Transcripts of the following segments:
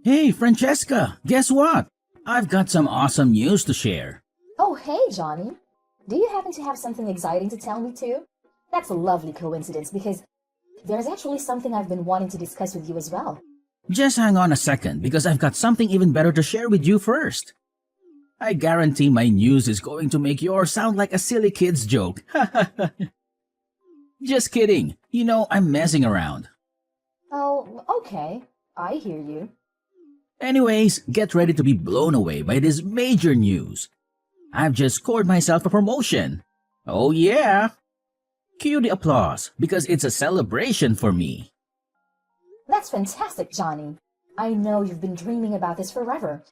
Hey, Francesca, guess what? I've got some awesome news to share. Oh, hey, Johnny. Do you happen to have something exciting to tell me too? That's a lovely coincidence because there's actually something I've been wanting to discuss with you as well. Just hang on a second because I've got something even better to share with you first. I guarantee my news is going to make yours sound like a silly kid's joke. Just kidding. I'm messing around. Oh, okay. I hear you. Anyways, get ready to be blown away by this major news. I've just scored myself a promotion. Oh yeah! Cue the applause because it's a celebration for me. That's fantastic, Johnny. I know you've been dreaming about this forever.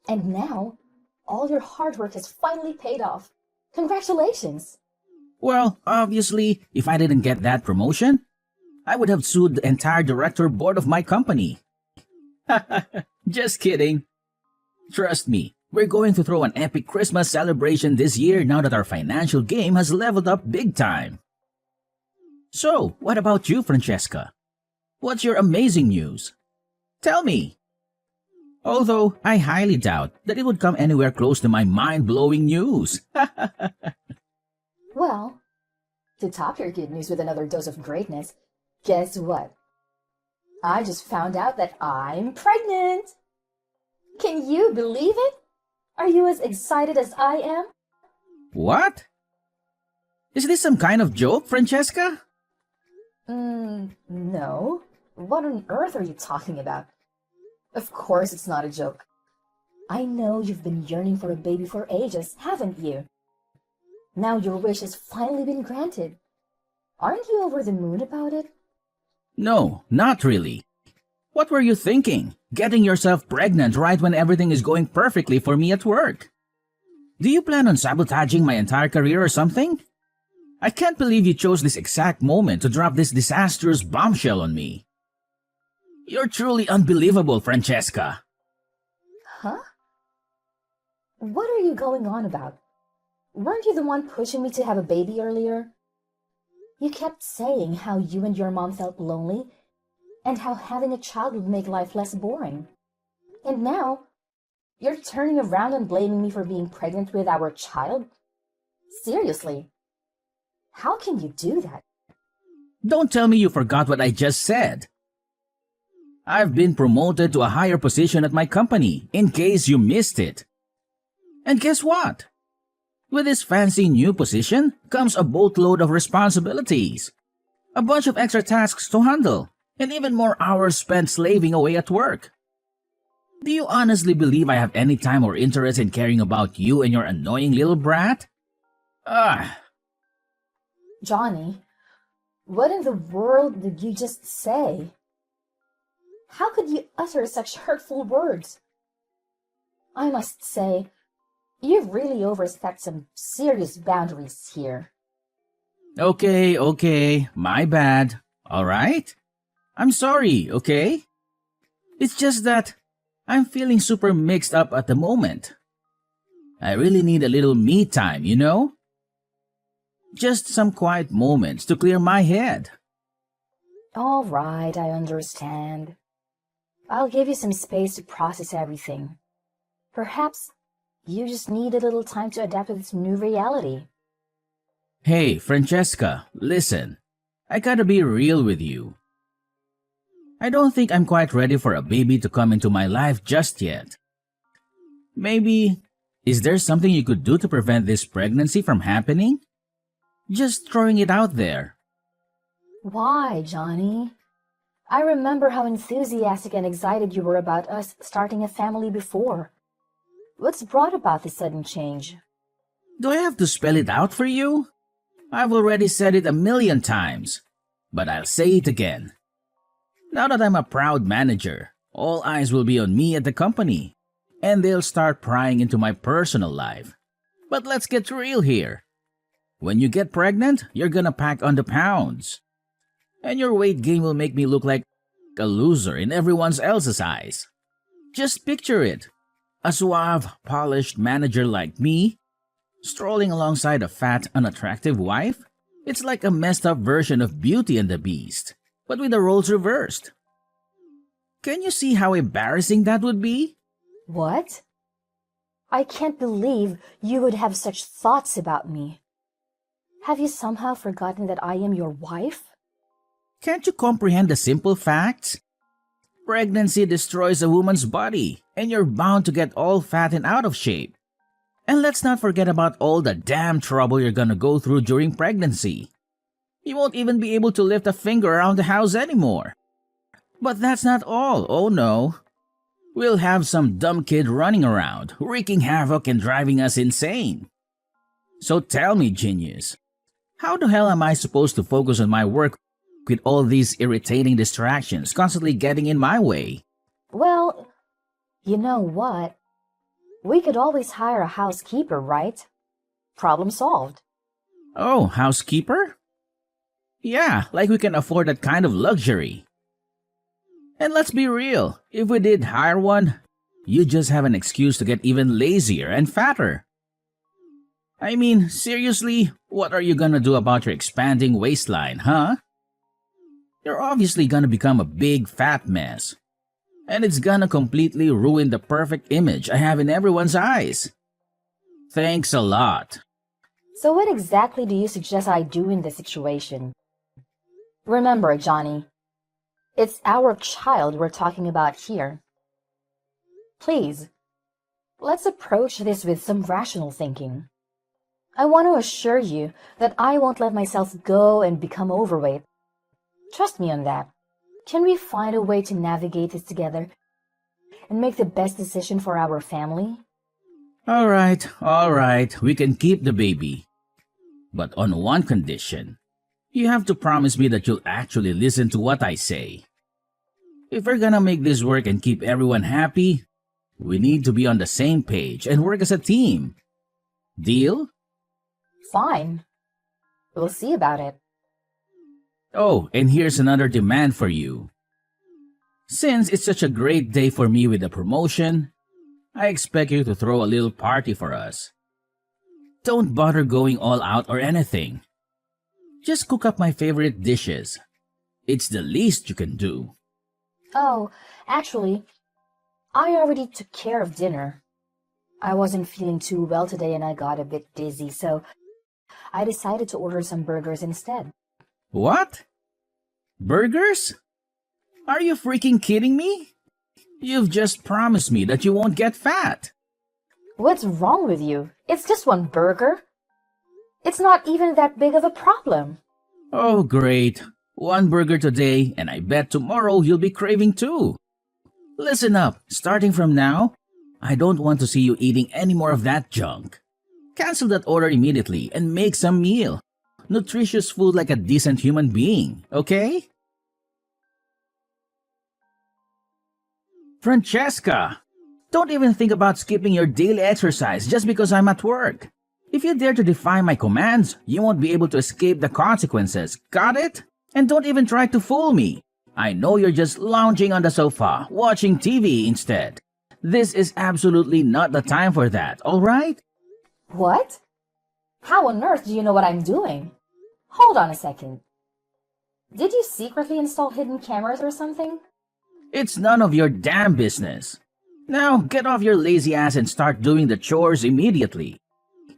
And now, all your hard work has finally paid off. Congratulations! Well, obviously, if I didn't get that promotion, I would have sued the entire director board of my company. Just kidding. Trust me, we're going to throw an epic Christmas celebration this year now that our financial game has leveled up big time. So, what about you, Francesca? What's your amazing news? Tell me. Although I highly doubt that it would come anywhere close to my mind-blowing news. Well, to top your good news with another dose of greatness, guess what? I just found out that I'm pregnant! Can you believe it? Are you as excited as I am? What? Is this some kind of joke, Francesca? No. What on earth are you talking about? Of course it's not a joke. I know you've been yearning for a baby for ages, haven't you? Now your wish has finally been granted. Aren't you over the moon about it? No, not really. What were you thinking? Getting yourself pregnant right when everything is going perfectly for me at work? Do you plan on sabotaging my entire career or something? I can't believe you chose this exact moment to drop this disastrous bombshell on me. You're truly unbelievable, Francesca. Huh? What are you going on about? Weren't you the one pushing me to have a baby earlier? You kept saying how you and your mom felt lonely and how having a child would make life less boring. And now, you're turning around and blaming me for being pregnant with our child? Seriously, how can you do that? Don't tell me you forgot what I just said. I've been promoted to a higher position at my company, in case you missed it. And guess what? With this fancy new position comes a boatload of responsibilities, a bunch of extra tasks to handle, and even more hours spent slaving away at work. Do you honestly believe I have any time or interest in caring about you and your annoying little brat? Ah. Johnny, what in the world did you just say? How could you utter such hurtful words? I must say, you've really overstepped some serious boundaries here. Okay, my bad. Alright? I'm sorry, okay? It's just that I'm feeling super mixed up at the moment. I really need a little me time, you know? Just some quiet moments to clear my head. All right, I understand. I'll give you some space to process everything. Perhaps you just need a little time to adapt to this new reality. Hey, Francesca, listen. I gotta be real with you. I don't think I'm quite ready for a baby to come into my life just yet. Maybe, is there something you could do to prevent this pregnancy from happening? Just throwing it out there. Why, Johnny? I remember how enthusiastic and excited you were about us starting a family before. What's brought about this sudden change? Do I have to spell it out for you? I've already said it a million times, but I'll say it again. Now that I'm a proud manager, all eyes will be on me at the company, and they'll start prying into my personal life. But let's get real here. When you get pregnant, you're gonna pack on the pounds. And your weight gain will make me look like a loser in everyone else's eyes. Just picture it. A suave, polished manager like me, strolling alongside a fat, unattractive wife. It's like a messed up version of Beauty and the Beast, but with the roles reversed. Can you see how embarrassing that would be? What? I can't believe you would have such thoughts about me. Have you somehow forgotten that I am your wife? Can't you comprehend the simple facts? Pregnancy destroys a woman's body, and you're bound to get all fat and out of shape. And let's not forget about all the damn trouble you're gonna go through during pregnancy. You won't even be able to lift a finger around the house anymore. But that's not all, oh no. We'll have some dumb kid running around, wreaking havoc and driving us insane. So tell me, genius, how the hell am I supposed to focus on my work with all these irritating distractions constantly getting in my way? Well, you know what? We could always hire a housekeeper, right? Problem solved. Oh, housekeeper? Yeah, like we can afford that kind of luxury. And let's be real, if we did hire one, you just have an excuse to get even lazier and fatter. I mean, seriously, what are you gonna do about your expanding waistline, huh? You're obviously gonna become a big fat mess. And it's gonna completely ruin the perfect image I have in everyone's eyes. Thanks a lot. So what exactly do you suggest I do in this situation? Remember, Johnny, it's our child we're talking about here. Please, let's approach this with some rational thinking. I want to assure you that I won't let myself go and become overweight. Trust me on that. Can we find a way to navigate this together and make the best decision for our family? All right, we can keep the baby. But on one condition. You have to promise me that you'll actually listen to what I say. If we're gonna make this work and keep everyone happy, we need to be on the same page and work as a team. Deal? Fine. We'll see about it. Oh, and here's another demand for you. Since it's such a great day for me with the promotion, I expect you to throw a little party for us. Don't bother going all out or anything. Just cook up my favorite dishes. It's the least you can do. Oh, actually, I already took care of dinner. I wasn't feeling too well today and I got a bit dizzy, so I decided to order some burgers instead. What? Burgers? Are you freaking kidding me? You've just promised me that you won't get fat. What's wrong with you? It's just one burger. It's not even that big of a problem. Oh, great. One burger today, and I bet tomorrow you'll be craving two. Listen up, starting from now, I don't want to see you eating any more of that junk. Cancel that order immediately and make some meal. Nutritious food like a decent human being, okay? Francesca, don't even think about skipping your daily exercise just because I'm at work. If you dare to defy my commands, you won't be able to escape the consequences, got it? And don't even try to fool me. I know you're just lounging on the sofa, watching TV instead. This is absolutely not the time for that, alright? What? How on earth do you know what I'm doing? Hold on a second. Did you secretly install hidden cameras or something? It's none of your damn business. Now get off your lazy ass and start doing the chores immediately.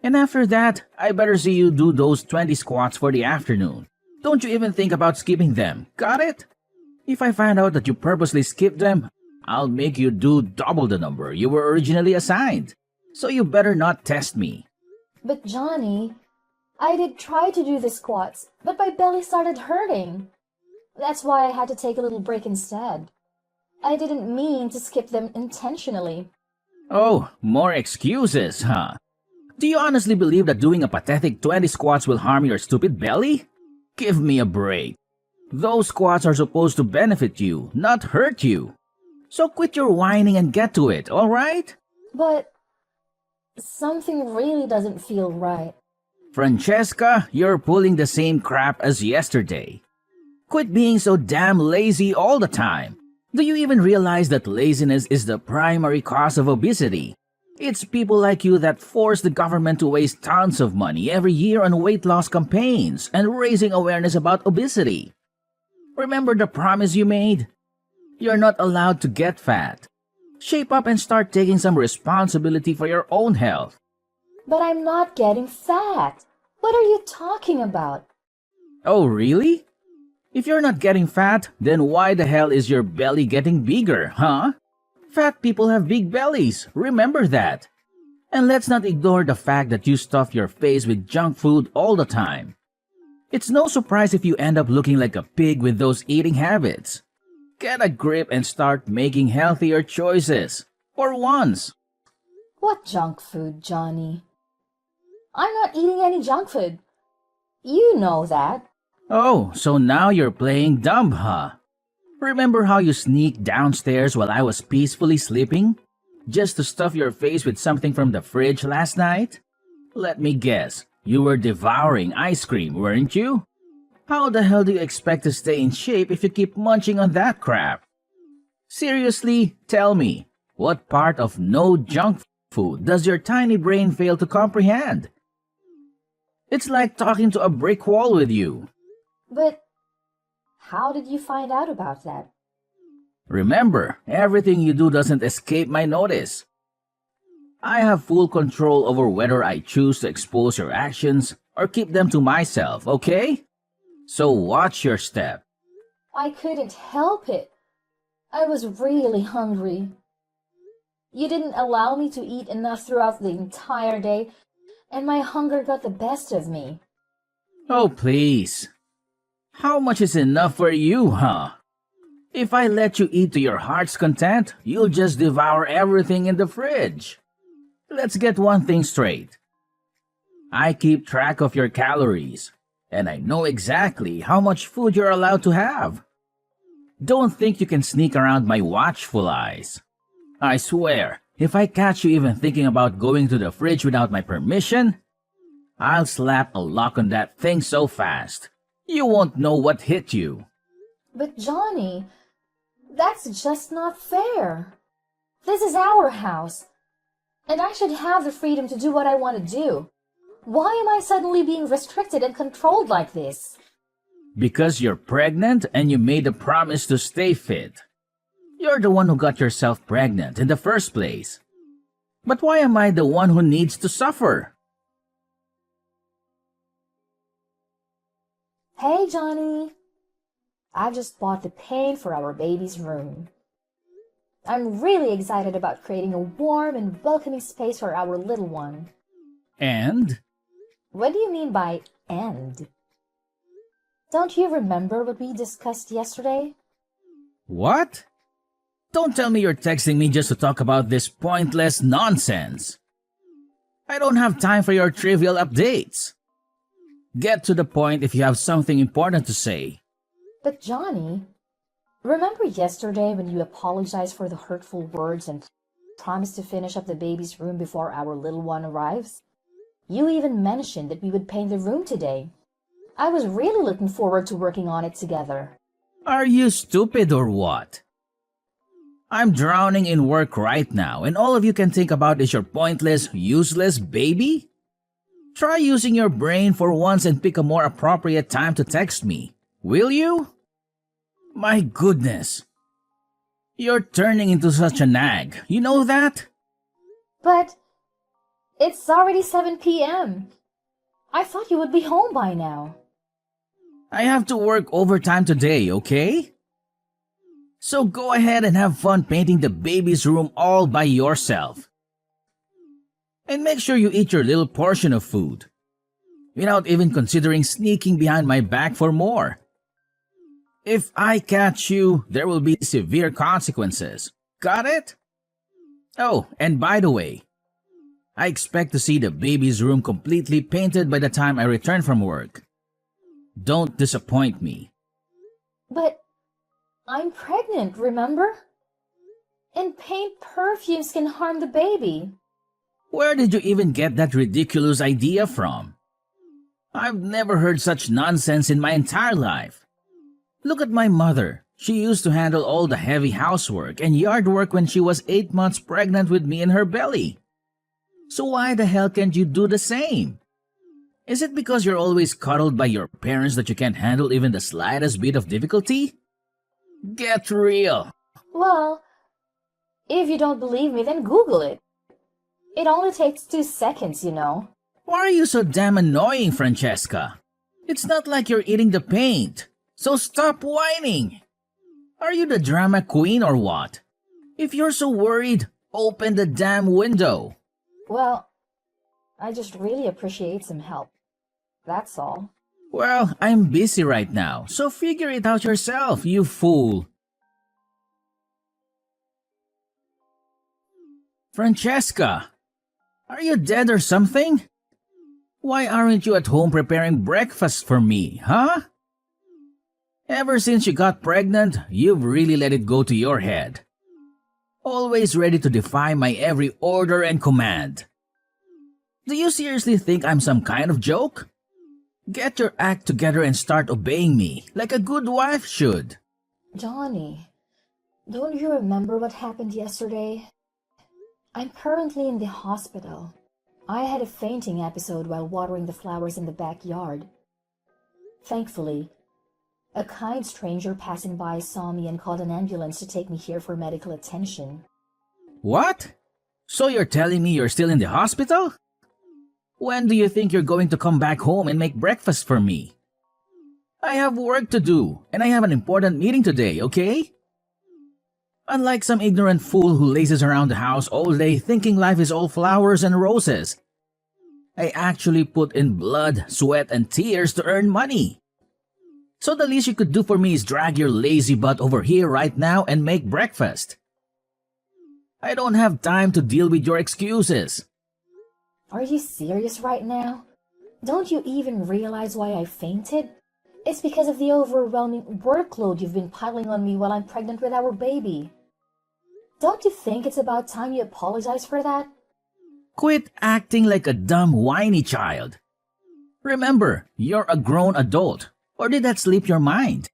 And after that, I better see you do those 20 squats for the afternoon. Don't you even think about skipping them, got it? If I find out that you purposely skipped them, I'll make you do double the number you were originally assigned. So you better not test me. But Johnny, I did try to do the squats, but my belly started hurting. That's why I had to take a little break instead. I didn't mean to skip them intentionally. Oh, more excuses, huh? Do you honestly believe that doing a pathetic 20 squats will harm your stupid belly? Give me a break. Those squats are supposed to benefit you, not hurt you. So quit your whining and get to it, alright? But something really doesn't feel right. Francesca, you're pulling the same crap as yesterday. Quit being so damn lazy all the time. Do you even realize that laziness is the primary cause of obesity? It's people like you that force the government to waste tons of money every year on weight loss campaigns and raising awareness about obesity. Remember the promise you made? You're not allowed to get fat. Shape up and start taking some responsibility for your own health. But I'm not getting fat. What are you talking about? Oh, really? If you're not getting fat, then why the hell is your belly getting bigger, huh? Fat people have big bellies, remember that. And let's not ignore the fact that you stuff your face with junk food all the time. It's no surprise if you end up looking like a pig with those eating habits. Get a grip and start making healthier choices. For once. What junk food, Johnny? I'm not eating any junk food. You know that. Oh, so now you're playing dumb, huh? Remember how you sneaked downstairs while I was peacefully sleeping? Just to stuff your face with something from the fridge last night? Let me guess, you were devouring ice cream, weren't you? How the hell do you expect to stay in shape if you keep munching on that crap? Seriously, tell me, what part of no junk food does your tiny brain fail to comprehend? It's like talking to a brick wall with you. But how did you find out about that? Remember, everything you do doesn't escape my notice. I have full control over whether I choose to expose your actions or keep them to myself, okay? So watch your step. I couldn't help it. I was really hungry. You didn't allow me to eat enough throughout the entire day, and my hunger got the best of me. Oh, please. How much is enough for you, huh? If I let you eat to your heart's content, you'll just devour everything in the fridge. Let's get one thing straight. I keep track of your calories, and I know exactly how much food you're allowed to have. Don't think you can sneak around my watchful eyes. I swear, if I catch you even thinking about going to the fridge without my permission, I'll slap a lock on that thing so fast, you won't know what hit you. But Johnny, that's just not fair. This is our house, and I should have the freedom to do what I want to do. Why am I suddenly being restricted and controlled like this? Because you're pregnant and you made a promise to stay fit. You're the one who got yourself pregnant in the first place. But why am I the one who needs to suffer? Hey, Johnny. I just bought the paint for our baby's room. I'm really excited about creating a warm and welcoming space for our little one. And? What do you mean by "and"? Don't you remember what we discussed yesterday? What? Don't tell me you're texting me just to talk about this pointless nonsense. I don't have time for your trivial updates. Get to the point if you have something important to say. But Johnny, remember yesterday when you apologized for the hurtful words and promised to finish up the baby's room before our little one arrives? You even mentioned that we would paint the room today. I was really looking forward to working on it together. Are you stupid or what? I'm drowning in work right now, and all of you can think about is your pointless, useless baby? Try using your brain for once and pick a more appropriate time to text me, will you? My goodness. You're turning into such a nag, you know that? But it's already 7 p.m. I thought you would be home by now. I have to work overtime today, okay? So go ahead and have fun painting the baby's room all by yourself. And make sure you eat your little portion of food, without even considering sneaking behind my back for more. If I catch you, there will be severe consequences. Got it? Oh, and by the way, I expect to see the baby's room completely painted by the time I return from work. Don't disappoint me. But I'm pregnant, remember? And paint perfumes can harm the baby. Where did you even get that ridiculous idea from? I've never heard such nonsense in my entire life. Look at my mother. She used to handle all the heavy housework and yard work when she was 8 months pregnant with me in her belly. So why the hell can't you do the same? Is it because you're always cuddled by your parents that you can't handle even the slightest bit of difficulty? Get real. Well, if you don't believe me, then Google it. It only takes 2 seconds, you know. Why are you so damn annoying, Francesca? It's not like you're eating the paint. So stop whining. Are you the drama queen or what? If you're so worried, open the damn window. Well, I just really appreciate some help. That's all. Well, I'm busy right now, so figure it out yourself, you fool. Francesca, are you dead or something? Why aren't you at home preparing breakfast for me, huh? Ever since you got pregnant, you've really let it go to your head. Always ready to defy my every order and command. Do you seriously think I'm some kind of joke? Get your act together and start obeying me, like a good wife should. Johnny, don't you remember what happened yesterday? I'm currently in the hospital. I had a fainting episode while watering the flowers in the backyard. Thankfully, a kind stranger passing by saw me and called an ambulance to take me here for medical attention. What? So you're telling me you're still in the hospital? When do you think you're going to come back home and make breakfast for me? I have work to do, and I have an important meeting today, okay? Unlike some ignorant fool who lazes around the house all day thinking life is all flowers and roses, I actually put in blood, sweat, and tears to earn money. So the least you could do for me is drag your lazy butt over here right now and make breakfast. I don't have time to deal with your excuses. Are you serious right now? Don't you even realize why I fainted? It's because of the overwhelming workload you've been piling on me while I'm pregnant with our baby. Don't you think it's about time you apologize for that? Quit acting like a dumb, whiny child. Remember, you're a grown adult. Or did that slip your mind?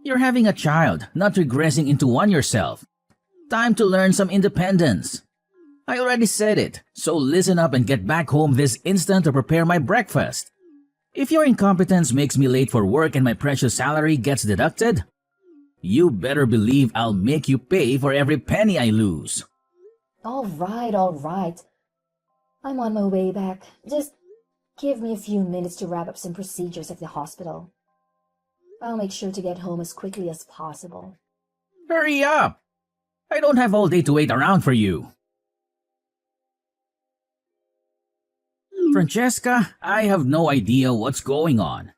You're having a child, not regressing into one yourself. Time to learn some independence. I already said it, so listen up and get back home this instant to prepare my breakfast. If your incompetence makes me late for work and my precious salary gets deducted, you better believe I'll make you pay for every penny I lose. All right. I'm on my way back. Just give me a few minutes to wrap up some procedures at the hospital. I'll make sure to get home as quickly as possible. Hurry up! I don't have all day to wait around for you. Francesca, I have no idea what's going on.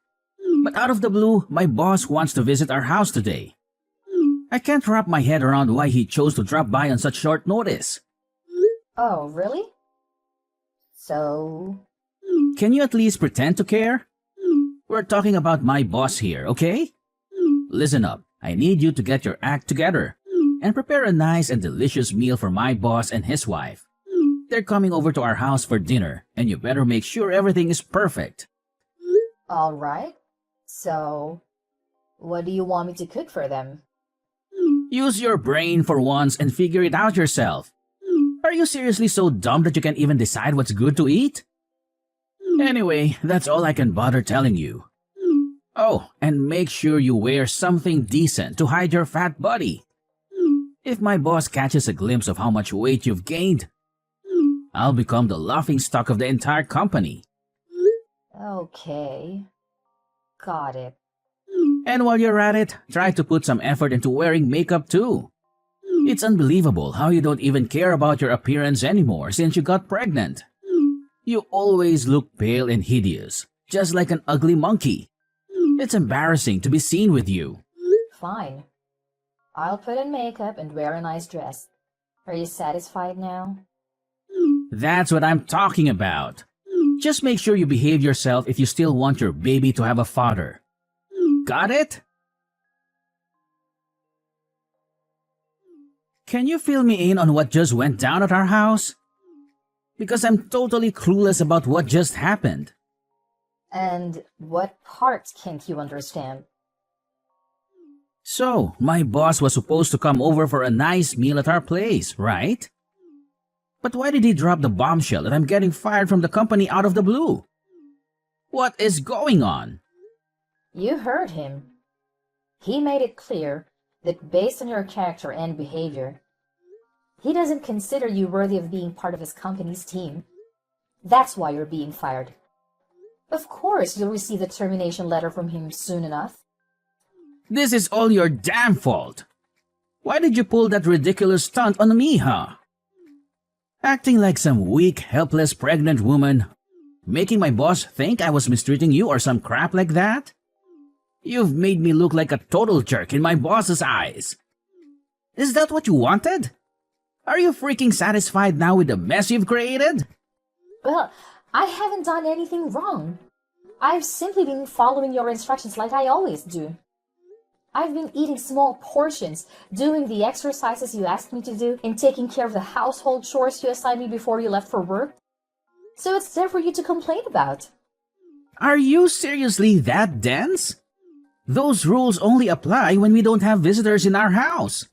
But out of the blue, my boss wants to visit our house today. I can't wrap my head around why he chose to drop by on such short notice. Oh, really? So? Can you at least pretend to care? We're talking about my boss here, okay? Listen up, I need you to get your act together and prepare a nice and delicious meal for my boss and his wife. They're coming over to our house for dinner, and you better make sure everything is perfect. All right. So, what do you want me to cook for them? Use your brain for once and figure it out yourself. Are you seriously so dumb that you can't even decide what's good to eat? Anyway, that's all I can bother telling you. Oh, and make sure you wear something decent to hide your fat body. If my boss catches a glimpse of how much weight you've gained, I'll become the laughingstock of the entire company. Okay. Got it. And while you're at it, try to put some effort into wearing makeup too. It's unbelievable how you don't even care about your appearance anymore since you got pregnant. You always look pale and hideous, just like an ugly monkey. It's embarrassing to be seen with you. Fine. I'll put in makeup and wear a nice dress. Are you satisfied now? That's what I'm talking about. Just make sure you behave yourself if you still want your baby to have a father. Got it? Can you fill me in on what just went down at our house? Because I'm totally clueless about what just happened. And what part can't you understand? So, my boss was supposed to come over for a nice meal at our place, right? But why did he drop the bombshell that I'm getting fired from the company out of the blue? What is going on? You heard him. He made it clear that based on your character and behavior, he doesn't consider you worthy of being part of his company's team. That's why you're being fired. Of course, you'll receive a termination letter from him soon enough. This is all your damn fault. Why did you pull that ridiculous stunt on me, huh? Acting like some weak, helpless pregnant woman, making my boss think I was mistreating you or some crap like that? You've made me look like a total jerk in my boss's eyes. Is that what you wanted? Are you freaking satisfied now with the mess you've created? Well, I haven't done anything wrong. I've simply been following your instructions like I always do. I've been eating small portions, doing the exercises you asked me to do, and taking care of the household chores you assigned me before you left for work. So it's there for you to complain about. Are you seriously that dense? Those rules only apply when we don't have visitors in our house.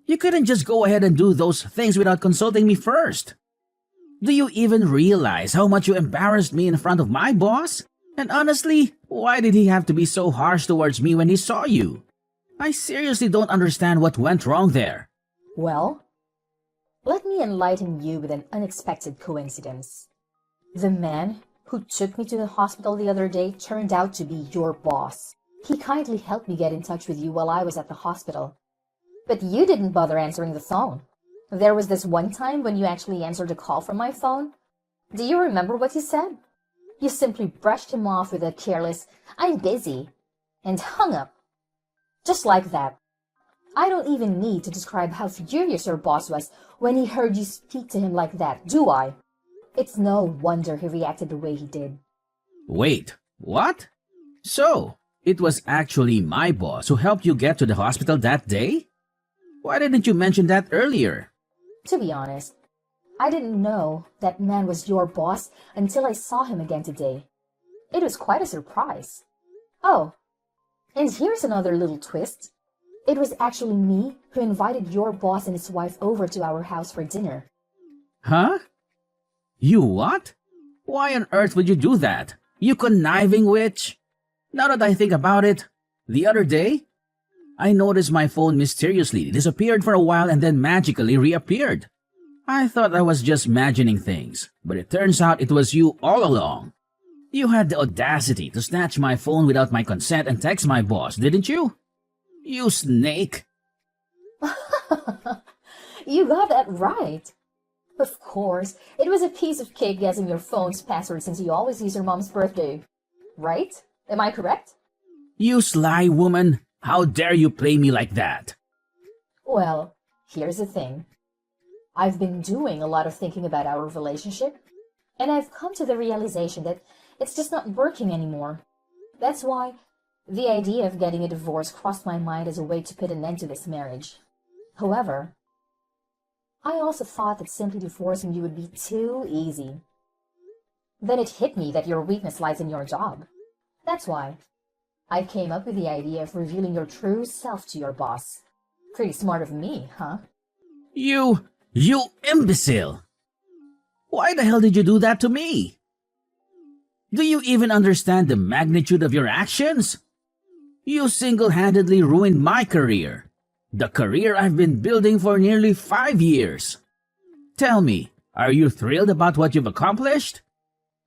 You couldn't just go ahead and do those things without consulting me first. Do you even realize how much you embarrassed me in front of my boss? And honestly, why did he have to be so harsh towards me when he saw you? I seriously don't understand what went wrong there. Well, let me enlighten you with an unexpected coincidence. The man who took me to the hospital the other day turned out to be your boss. He kindly helped me get in touch with you while I was at the hospital. But you didn't bother answering the phone. There was this one time when you actually answered a call from my phone. Do you remember what you said? You simply brushed him off with a careless, "I'm busy," and hung up. Just like that. I don't even need to describe how furious your boss was when he heard you speak to him like that, do I? It's no wonder he reacted the way he did. Wait, what? So, it was actually my boss who helped you get to the hospital that day? Why didn't you mention that earlier? To be honest, I didn't know that man was your boss until I saw him again today. It was quite a surprise. Oh, and here's another little twist. It was actually me who invited your boss and his wife over to our house for dinner. Huh? You what? Why on earth would you do that? You conniving witch? Now that I think about it, the other day, I noticed my phone mysteriously disappeared for a while and then magically reappeared. I thought I was just imagining things, but it turns out it was you all along. You had the audacity to snatch my phone without my consent and text my boss, didn't you? You snake! You got that right. Of course, it was a piece of cake guessing your phone's password since you always use your mom's birthday. Right? Am I correct? You sly woman! How dare you play me like that? Well, here's the thing. I've been doing a lot of thinking about our relationship, and I've come to the realization that it's just not working anymore. That's why the idea of getting a divorce crossed my mind as a way to put an end to this marriage. However, I also thought that simply divorcing you would be too easy. Then it hit me that your weakness lies in your job. That's why I came up with the idea of revealing your true self to your boss. Pretty smart of me, huh? You imbecile! Why the hell did you do that to me? Do you even understand the magnitude of your actions? You single-handedly ruined my career. The career I've been building for nearly 5 years. Tell me, are you thrilled about what you've accomplished?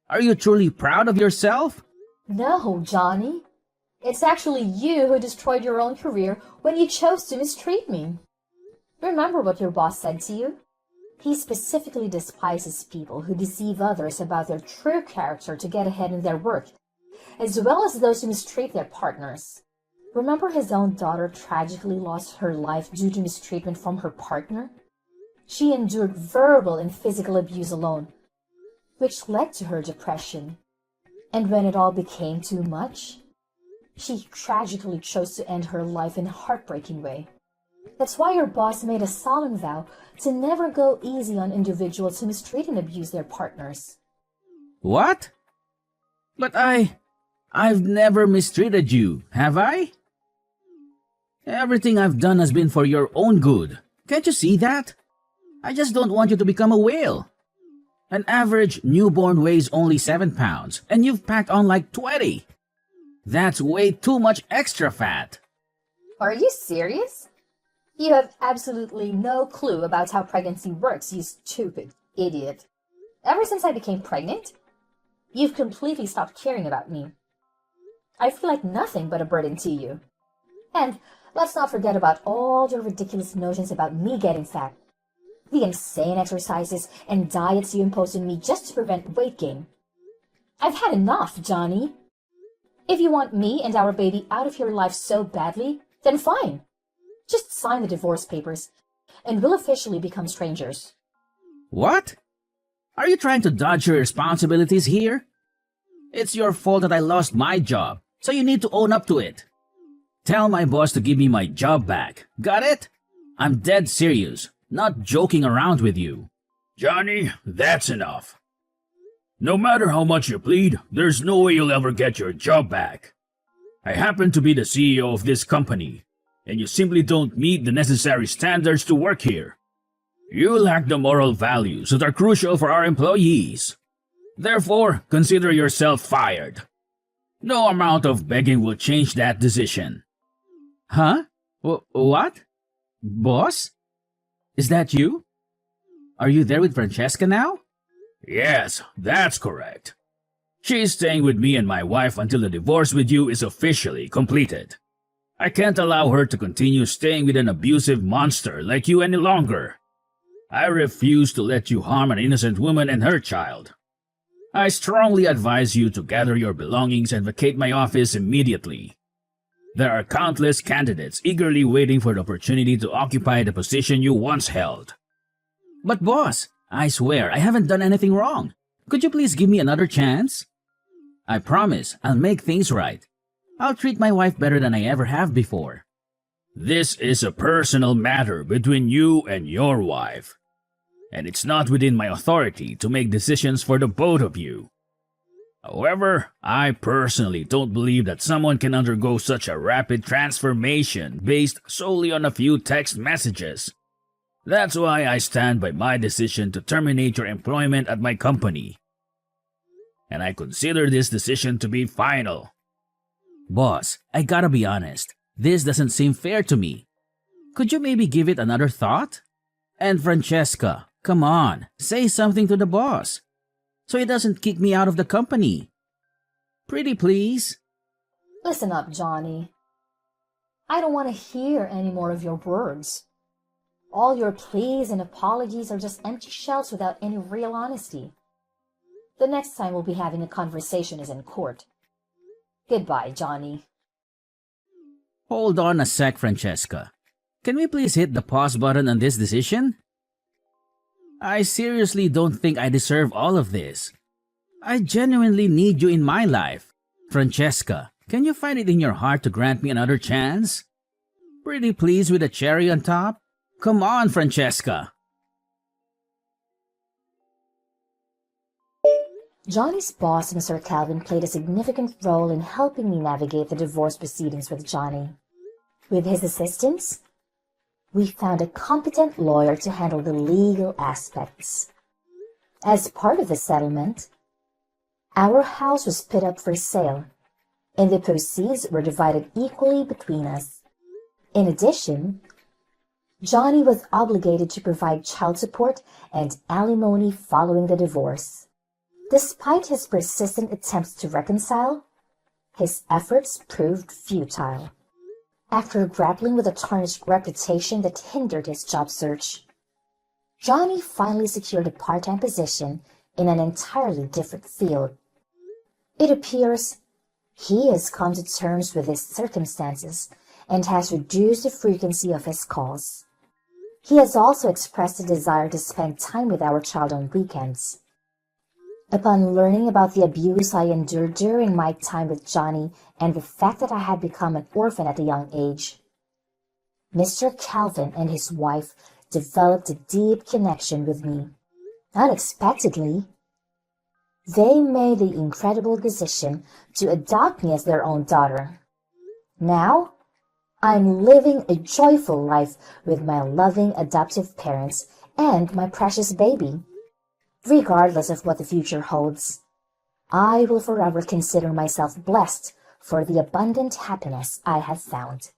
Are you truly proud of yourself? No, Johnny. It's actually you who destroyed your own career when you chose to mistreat me. Remember what your boss said to you? He specifically despises people who deceive others about their true character to get ahead in their work, as well as those who mistreat their partners. Remember his own daughter tragically lost her life due to mistreatment from her partner? She endured verbal and physical abuse alone, which led to her depression. And when it all became too much, she tragically chose to end her life in a heartbreaking way. That's why your boss made a solemn vow to never go easy on individuals who mistreat and abuse their partners. What? But I've never mistreated you, have I? Everything I've done has been for your own good. Can't you see that? I just don't want you to become a whale. An average newborn weighs only 7 pounds, and you've packed on like 20. That's way too much extra fat. Are you serious? You have absolutely no clue about how pregnancy works, you stupid idiot. Ever since I became pregnant, you've completely stopped caring about me. I feel like nothing but a burden to you. And let's not forget about all your ridiculous notions about me getting fat. The insane exercises and diets you impose on me just to prevent weight gain. I've had enough, Johnny. If you want me and our baby out of your life so badly, then fine. Just sign the divorce papers, and we'll officially become strangers. What? Are you trying to dodge your responsibilities here? It's your fault that I lost my job, so you need to own up to it. Tell my boss to give me my job back. Got it? I'm dead serious, not joking around with you. Johnny, that's enough. No matter how much you plead, there's no way you'll ever get your job back. I happen to be the CEO of this company, and you simply don't meet the necessary standards to work here. You lack the moral values that are crucial for our employees. Therefore, consider yourself fired. No amount of begging will change that decision. Huh? What? Boss? Is that you? Are you there with Francesca now? Yes, that's correct. She's staying with me and my wife until the divorce with you is officially completed. I can't allow her to continue staying with an abusive monster like you any longer. I refuse to let you harm an innocent woman and her child. I strongly advise you to gather your belongings and vacate my office immediately. There are countless candidates eagerly waiting for the opportunity to occupy the position you once held. But boss, I swear I haven't done anything wrong. Could you please give me another chance? I promise I'll make things right. I'll treat my wife better than I ever have before. This is a personal matter between you and your wife, and it's not within my authority to make decisions for the both of you. However, I personally don't believe that someone can undergo such a rapid transformation based solely on a few text messages. That's why I stand by my decision to terminate your employment at my company. And I consider this decision to be final. Boss, I gotta be honest. This doesn't seem fair to me. Could you maybe give it another thought? And Francesca, come on, say something to the boss, so he doesn't kick me out of the company. Pretty please. Listen up, Johnny. I don't want to hear any more of your words. All your pleas and apologies are just empty shells without any real honesty. The next time we'll be having a conversation is in court. Goodbye, Johnny. Hold on a sec, Francesca. Can we please hit the pause button on this decision? I seriously don't think I deserve all of this. I genuinely need you in my life. Francesca, can you find it in your heart to grant me another chance? Pretty please with a cherry on top? Come on, Francesca. Johnny's boss, Mr. Calvin, played a significant role in helping me navigate the divorce proceedings with Johnny. With his assistance, we found a competent lawyer to handle the legal aspects. As part of the settlement, our house was put up for sale, and the proceeds were divided equally between us. In addition, Johnny was obligated to provide child support and alimony following the divorce. Despite his persistent attempts to reconcile, his efforts proved futile. After grappling with a tarnished reputation that hindered his job search, Johnny finally secured a part-time position in an entirely different field. It appears he has come to terms with his circumstances and has reduced the frequency of his calls. He has also expressed a desire to spend time with our child on weekends. Upon learning about the abuse I endured during my time with Johnny and the fact that I had become an orphan at a young age, Mr. Calvin and his wife developed a deep connection with me. Unexpectedly, they made the incredible decision to adopt me as their own daughter. Now, I'm living a joyful life with my loving adoptive parents and my precious baby. Regardless of what the future holds, I will forever consider myself blessed for the abundant happiness I have found.